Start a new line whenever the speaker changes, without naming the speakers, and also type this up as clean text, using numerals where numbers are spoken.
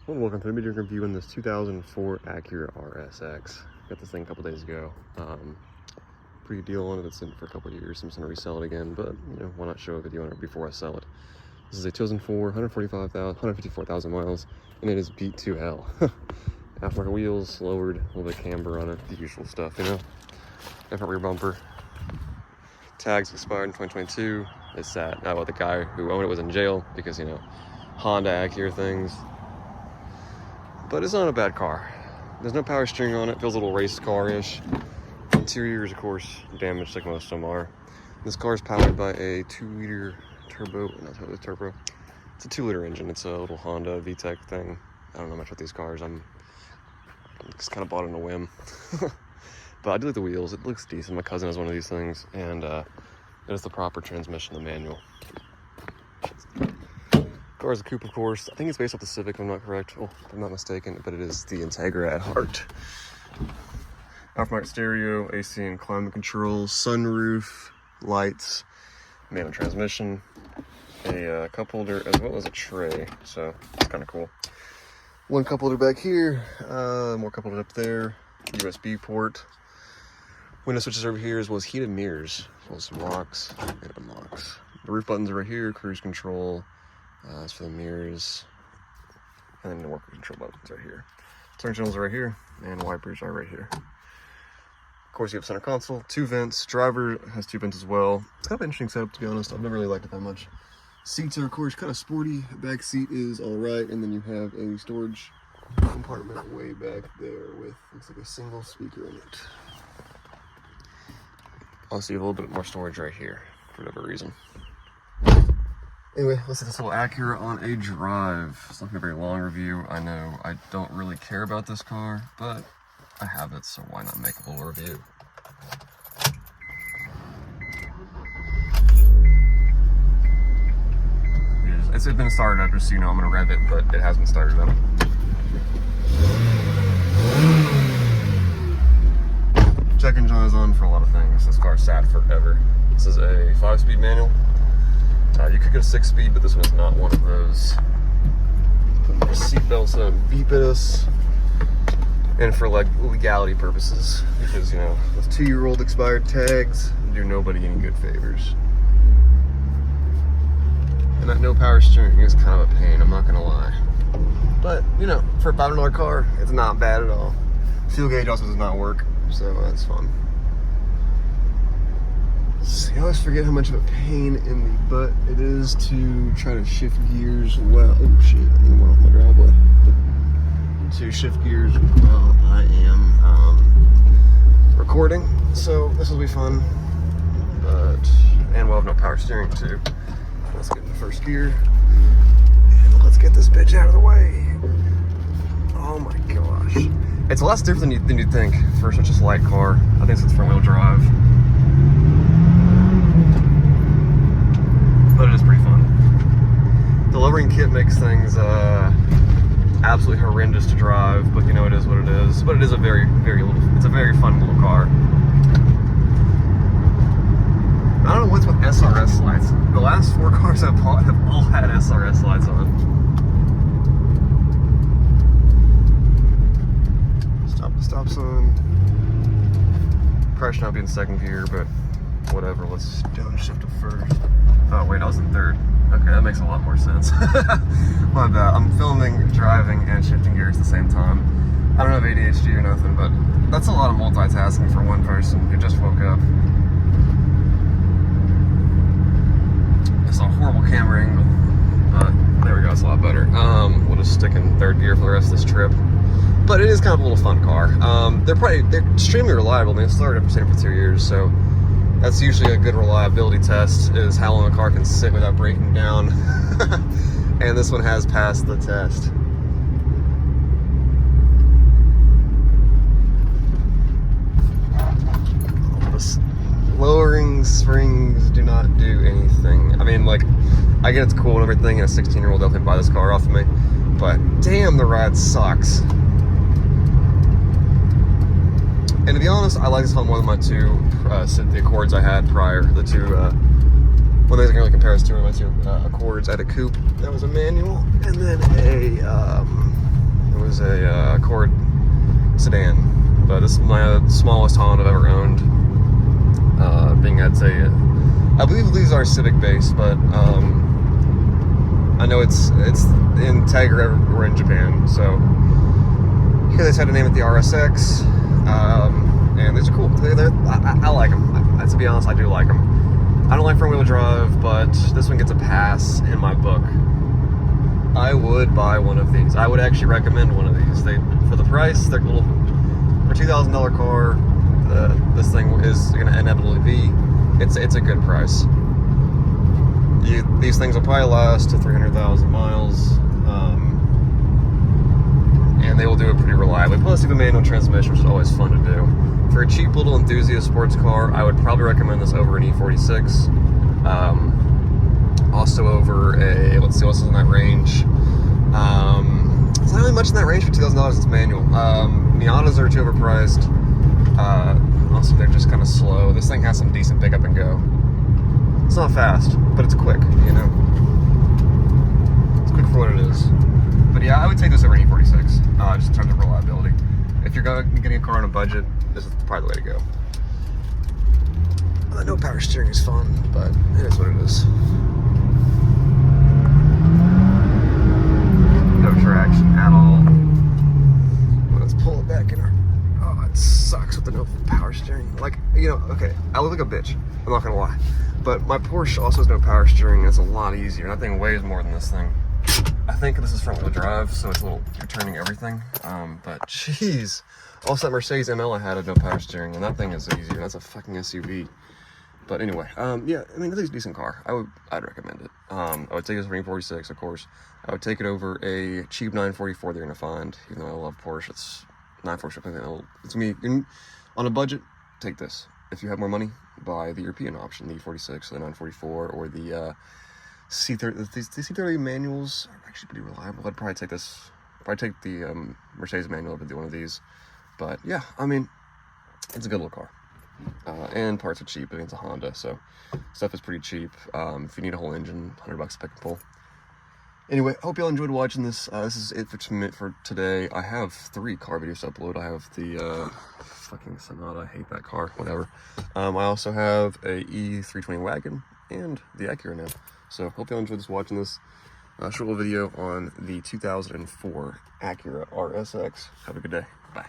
Well, welcome to the video review on this 2004 Acura RSX. Got this thing a couple days ago. Pretty good deal on it. It's in for a couple of years. I'm just gonna resell it again, but you know, why not show a video on it before I sell it? This is a 2004, 154,000 miles, and it is beat to hell. Aftermarket wheels, lowered, a little bit of camber on it, the usual stuff, you know. Different rear bumper. Tags expired in 2022. It's sat. Well, the guy who owned it was in jail because, you know, Honda Acura things. But it's not a bad car. There's no power steering on it. Feels a little race car-ish. Interior is, of course, damaged like most of them are. This car is powered by a 2-liter turbo. Not turbo. It's a 2-liter engine. It's a little Honda VTEC thing. I don't know much about these cars. I'm just kind of bought on a whim. But I do like the wheels. It looks decent. My cousin has one of these things, and it is the proper transmission, the manual. Car is a coupe, of course. I think it's based off the Civic, if I'm not correct. Oh, if I'm not mistaken, but it is the Integra at heart. Aftermarket stereo, AC and climate control, sunroof, lights, manual transmission, a cup holder, as well as a tray. So it's kind of cool. One cup holder back here, more cup holder up there, USB port. Window switches over here, as well as heated mirrors, as well as some locks and unlocks. The roof buttons are right here, cruise control. As for the mirrors, and then the work control buttons right here. Turn signals are right here, and wipers are right here. Of course, you have center console, 2 vents. Driver has 2 vents as well. It's kind of an interesting setup, to be honest. I've never really liked it that much. Seats are, of course, kind of sporty. Back seat is all right, and then you have a storage compartment way back there with, looks like a single speaker in it. Also, you have a little bit more storage right here, for whatever reason. Anyway, let's hit this little Acura on a drive. It's not gonna be a very long review. I know I don't really care about this car, but I have it, so why not make a little review? It's been started up, just so you know I'm gonna rev it, but it has been started up. Check engine is on for a lot of things. This car sat forever. This is a 5-speed manual. You could get a 6-speed, but this one is not one of those. Put more seatbelts so don't beep at us. And for like legality purposes, because you know, with 2-year-old expired tags do nobody any good favors. And that no power steering is kind of a pain, I'm not gonna lie. But you know, for a $500 car, it's not bad at all. Fuel gauge also does not work, so that's fun. I always forget how much of a pain in the butt it is to try to shift gears well. Oh shit, I think I'm off my driveway. To shift gears while I am recording. So this will be fun. And we'll have no power steering too. Let's get in the first gear. And let's get this bitch out of the way. Oh my gosh. It's less different than you'd think for such a light car. I think it's front wheel drive. But it is pretty fun. The lowering kit makes things absolutely horrendous to drive, but you know, it is what it is. But it is a very fun little car. I don't know what's with SRS lights. The last 4 cars I've bought have all had SRS lights on. Stop the stop sign. Probably should not be in 2nd gear, but whatever. Let's downshift to 1st. Oh wait, I was in 3rd. Okay, that makes a lot more sense. My bad. I'm filming, driving, and shifting gears at the same time. I don't have ADHD or nothing, but that's a lot of multitasking for one person who just woke up. It's a horrible camera angle, but there we go, it's a lot better. We'll just stick in 3rd gear for the rest of this trip. But it is kind of a little fun car. They're extremely reliable. I mean, it's started up for 2 years, so that's usually a good reliability test, is how long a car can sit without breaking down. And this one has passed the test. Lowering springs do not do anything. I mean, like, I get it's cool and everything, and a 16-year-old definitely buy this car off of me, but damn, the ride sucks. And to be honest, I like this one more than my 2 the Accords I had prior. The 2, one thing I can really compare this to are my 2 Accords. I had a coupe that was a manual, and then a was a Accord sedan, but this is my smallest Honda I've ever owned. Being I'd say, I believe these are Civic based, but I know it's in Tiger or in Japan. So here they decided to name it the RSX, and these are cool. I like them. To be honest, I do like them. I don't like front wheel drive, but this one gets a pass in my book. I would buy one of these. I would actually recommend one of these. For the price, they're little. For a $2,000 car, this thing is going to inevitably be. It's a good price. These things will probably last to 300,000 miles, and they will do it pretty reliably. Plus, you have a manual transmission, which is always fun to do. For a cheap little enthusiast sports car, I would probably recommend this over an E46. Also over a, let's see what's in that range. It's not really much in that range for $2,000. It's manual. Miatas are too overpriced. Also, they're just kind of slow. This thing has some decent pick up and go. It's not fast, but it's quick, you know? It's quick for what it is. But yeah, I would take this over an E46, just in terms of reliability. If you're getting a car on a budget, this is probably the way to go. No power steering is fun, but it is what it is. No traction at all. Let's pull it back in our... Oh, it sucks with the no power steering. Like, you know, okay, I look like a bitch. I'm not gonna lie. But my Porsche also has no power steering, and it's a lot easier. That thing weighs more than this thing. I think this is front wheel drive, so it's a little, you're turning everything. But jeez. Also, that Mercedes ML I had no power steering, and that thing is easier. That's a fucking SUV. But anyway, yeah, I mean, it's a decent car. I'd recommend it. I would take this for an E46, of course. I would take it over a cheap 944 they're gonna find. Even though I love Porsche, it's 944. It's me on a budget. Take this. If you have more money, buy the European option, the E46, the 944, or the C30. The C30 manuals are actually pretty reliable. I'd probably take this. Probably take the Mercedes manual over one of these. But yeah, I mean, it's a good little car. And parts are cheap. I mean, it's a Honda, so stuff is pretty cheap. If you need a whole engine, $100 to pick and pull. Anyway, I hope y'all enjoyed watching this. This is it for today. I have 3 car videos to upload. I have the fucking Sonata. I hate that car. Whatever. I also have a E320 wagon and the Acura now. So hope y'all enjoyed watching this short little video on the 2004 Acura RSX. Have a good day. Bye.